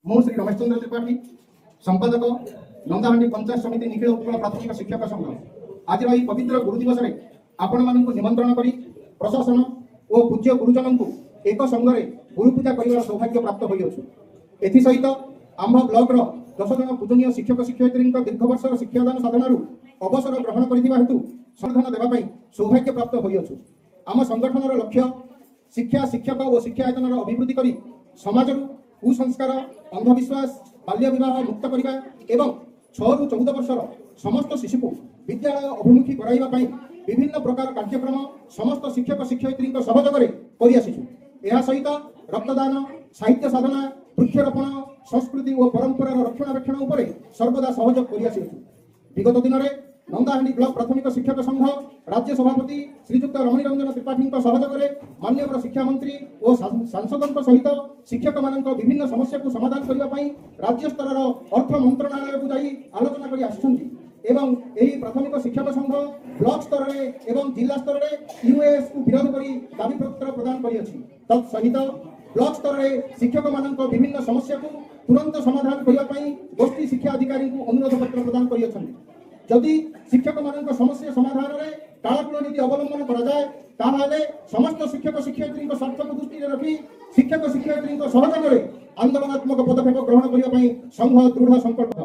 ମୁଁ ଶ୍ରୀ ରମେଶ ଚନ୍ଦ୍ର त्रिपाठी संपादक नंदाहांडी पंचायत समिति निखिल उत्कल प्राथमिक शिक्षक संघ आज पवित्र गुरु दिवस में आपण मानक निमंत्रण कर प्रशासन और पूज्य गुरुजन को एक संगे गुरु पूजा कर सौभाग्य प्राप्त होसहित आंभ ब्लॉक 10 जन पूजनीय शिक्षक शिक्षयित्री दीर्घ वर्षर शिक्षादान साधन अवसर ग्रहण कर हेतु संवर्धन देवाई सौभाग्य प्राप्त होइछु। आम संगठन लक्ष्य शिक्षा शिक्षक और शिक्षायतन अभिवृद्धि कर समाज कुसंस्कार अंधविश्वास बाल्य विवाह मुक्त करने एवं 6 ରୁ 14 वर्षर समस्त शिशु को विद्यालय अभिमुखी कराइबा विभिन्न प्रकार कार्यक्रम समस्त शिक्षक शिक्षयित्री सहयोग कर सहित रक्तदान साहित्य साधना वृक्षरोपण संस्कृति और परंपरार रक्षणाबेक्षण उपर सर्वदा सहयोग कर विगत दिन में नंदाहांडी ब्लॉक प्राथमिक शिक्षक संघ राज्य सभापति श्रीजुक्त रमणी रंजन त्रिपाठी सहयोग में माननीय शिक्षा मंत्री और सांसदों सहित शिक्षक मान विभिन्न समस्या को समाधान करने राज्य स्तर अर्थ मंत्रणालय को जाई आलोचना कर आसुछंती एवं यही प्राथमिक शिक्षक संघ ब्लॉक स्तर में एवं जिला स्तर में यूएस को विरोध कर दाबी पत्र प्रदान करियछि। तत्सहित ब्लॉक स्तर में शिक्षक मान विभिन्न समस्या को तुरंत समाधान करने गोष्ठी शिक्षा अधिकारी को अनुरोध पत्र प्रदान करियछंती। जदि शिक्षक मान समस्या समाधान में कालकूल नीति अवलंबन कर समस्त शिक्षक शिक्षयित्री स्वार्थ को दृष्टि रखी शिक्षक शिक्षयित्री सहयोग में आंदोलनात्मक पदक्षेप ग्रहण करने संघ दृढ़ संकल्प।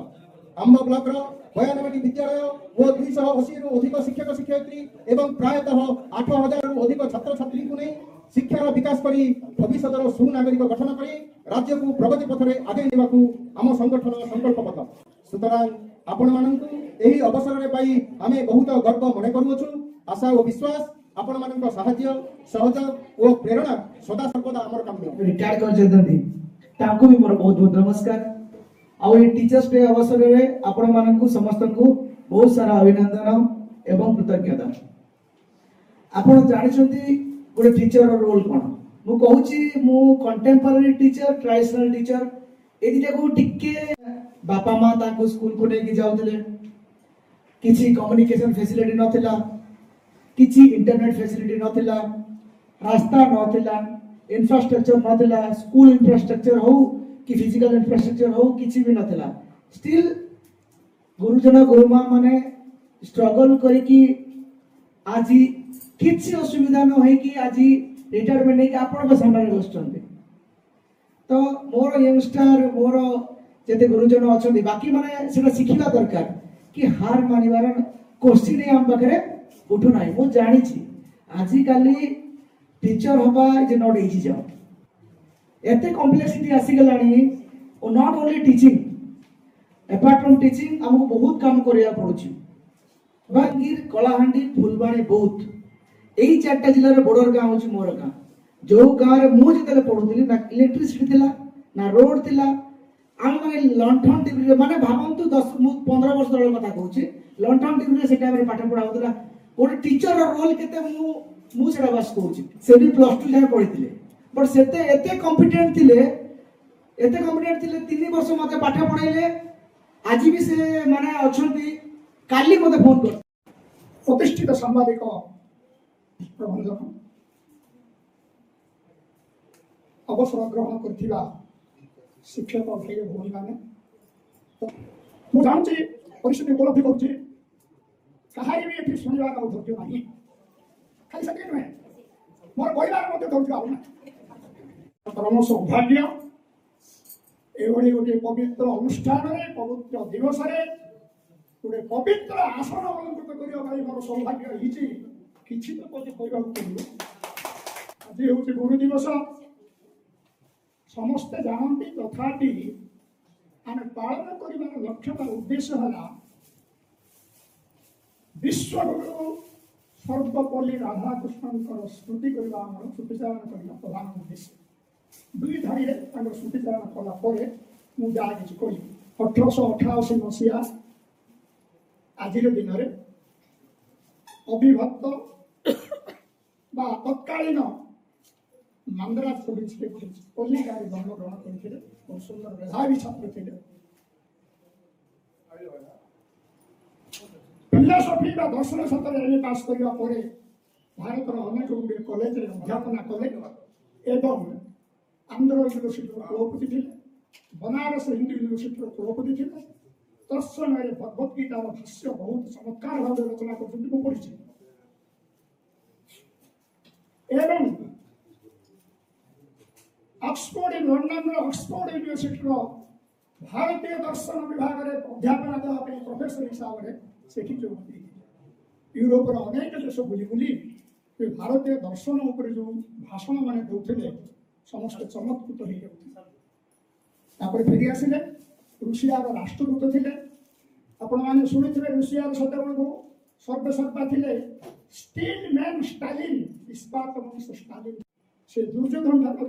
आंब ब्लॉक 92 विद्यालय और 280 ରୁ अधिक शिक्षक शिक्षयित्री एवं प्रायतः 8000 ରୁ अधिक छात्र छात्री को नहीं शिक्षार विकास कर भविष्य सुनागरिक गठन कर राज्य को प्रगति पथरे आगे नेबाकू आम संगठन संकल्पबद्ध। सुतरां आपण मानकू एही अवसर रे पाई आमे बहुत गर्व मने करूछु। आशा और विश्वास आपण मानक सहाय्य सहयोग और प्रेरणा सदा सर्वदा हमर काम्य। रिटायर कर जदंती ताको भी मोर बहुत बहुत नमस्कार। आ ये टीचर्स डे अवसर रे आपण मानकू समस्त को बहुत सारा अभिनंदन एवं कृतज्ञता। आपण जानिछंती गोटे टीचर रोल कोन मु कहूची मु कंटेम्पररी टीचर ट्रेडिशनल टीचर ए दिटा को टिके बापा माँ ताको स्कूल को लेके जाउतले किछि कम्युनिकेशन फैसिलिटी नथिला किछि इंटरनेट फैसिलिटी नथिला रास्ता नथिला इंफ्रास्ट्रक्चर नथिला स्कूल इंफ्रास्ट्रक्चर हो कि फिजिकल इंफ्रास्ट्रक्चर हो किछि भी नथिला स्टिल गुरुजन गुरुमा माने स्ट्रगल करिकी आज किछि असुविधा न होई कि आज रिटायरमेंट नै कि आपण सामने बसचंते। तो मोर यंगस्टर मोर जेते गुरुजन अछंती बाकी माने सेटा सिखिबा दरकार कि हार मानिबार क्वेश्चन हम पाखरे उठु नाही। मु जानि छी आजि काली टीचर हबा जे नॉट इजी जॉब एते कॉम्प्लेक्सिटी आसी गलानी और not only teaching apart from teaching हमको बहुत काम करिया पड़ुछि। बलांगीर कलाहांडी फुलबाणी बहुत एही चारटा जिल्ला रे बॉर्डर गांव होछि मोर गांव जो गांव रे मु जेतले पढुथिली ना इलेक्ट्रिसिटी थिला ना रोड थिला आम माने लंठन टीवी माने भाबंतु 15 वर्ष तळ कथा कहूछि लंठन टीवी से टाइम रे पाठ पढा होतला गोटे टीचर रो रोल केते मु सेरा बास कहूछि से भी +2 जाय पढिथिले बट सेते एते कॉम्पिटेंट थिले 3 वर्ष मते पाठ पढाइले आज भी से माने अछंती काली मते फोन कर प्रतिष्ठित साम्बादिक प्रबंधक अवसर ग्रहण करथिला शिक्षक भाई भौणी मैंने तो मुझे परिस्थिति उपलब्धि करुच्ची कहारी भी ये शुणा धैर्य ना खाली से नुहे मोर कहबार धैर्य आना परम सौभाग्य एभली गोटे पवित्र अनुष्ठान पवित्र दिवस गोटे पवित्र आसन अलंकृत करने मोर सौभाग्य रही किसी तो पद कहवाक पड़ो। आज हूँ गुरु दिवस समस्ते जानती तथापि आम पालन कर लक्ष्य उद्देश्य है विश्वगुरु सर्वपल्ली राधाकृष्ण स्मृति करवा स्मृतिचारण करने प्रधान उद्देश्य दुई धाड़ी स्मृतिचारण कलापर मुझे किसी कह 1888 मसीहा आज दिन में अभिभक्त तत्कालीन मंदरा पल्लिकार जन्मग्रहण करते बहुत सुंदर मेधावी छात्र थे। फिलोसफी दर्शन क्षेत्र में पास करने भारत अनेक गुड़े कॉलेज अध्यापना कले एवं आंध्र यूनिवर्सिटी कुलपति थे बनारस हिंदू यूनिवर्सिटी कुलपति थे दर्शन भगवत गीतार भाष्य बहुत चमत्कार भाव रचना कर पढ़ी एवं ऑक्सफोर्ड लंडन ऑक्सफोर्ड यूनिवर्सिटी भारतीय दर्शन विभाग में अध्यापना देवाई प्रोफेसर हिसाब से जो यूरोपर अनेक देश बुली बुली भारतीय दर्शन उपर जो भाषण मान दौले समस्त चमत्कृत हो जाते फेरी आसिले रुषियार राष्ट्रदूत थे आपण मैंने शुणी रुषियार सतबेल को सर्वेसर्वा थे स्टील मैन स्टालिन इस्पात मनुष्य स्टालिन से दुर्योधन ठाकुर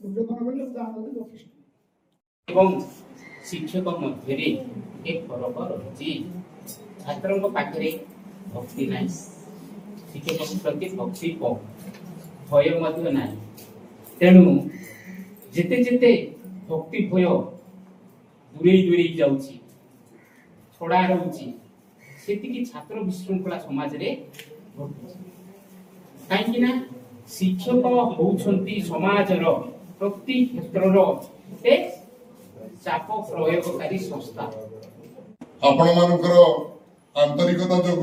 दुर्योधन बोले उदाहरण यथेष्ट एवं शिक्षक मध्य एक फरक रही छात्र पाखे भक्ति ना शिक्षक प्रति भक्ति भय ना तेणु जिते जिते भक्ति भय दूरे दूरे जाऊँगी छड़ा रोचे से छात्र विशृंखला समाज रे कहीं शिक्षक होउछंती समाजर प्रति क्षेत्र चाप प्रयोगकारी संस्था आपण मानकर आंतरिकता जो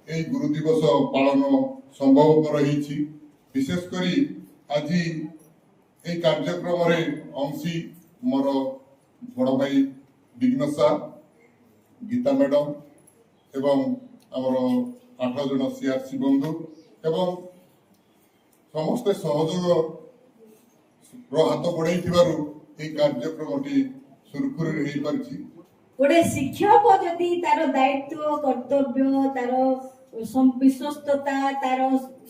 यही गुरु दिवस पालन संभव रही विशेष करी आज ये कार्यक्रम रे अंशी मोर बड़ भाई विघ्न सार गीता मैडम एवं आमर 8 जन सीआरसी बंधु एवं समस्ते सहयोग हाथ बढ़ाई कार्यक्रम सुरखुरी हो पारिछि। गोटे शिक्षक जदि तार दायित्व कर्तव्य तार विश्वस्तता तार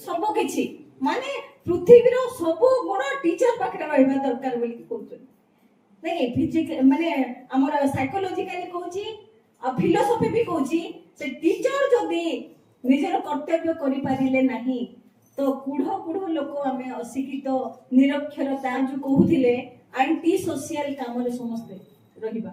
सब किछि माने पृथ्वीर सब गुण टीचर पाखे रहिबा दरकार बोली कहउछन नहीं फिजिकल माने हमर साइकोलॉजिकली कहउछि आ फिलोसॉफी भी कहउछि से टीचर जदि निजर कर्तव्य करि पारिले नाही तो कुढ़ लोक आमे अशिक्षित निरक्षरता जो कहउथिले एंटी सोशल काम रे समस्ते रहिबा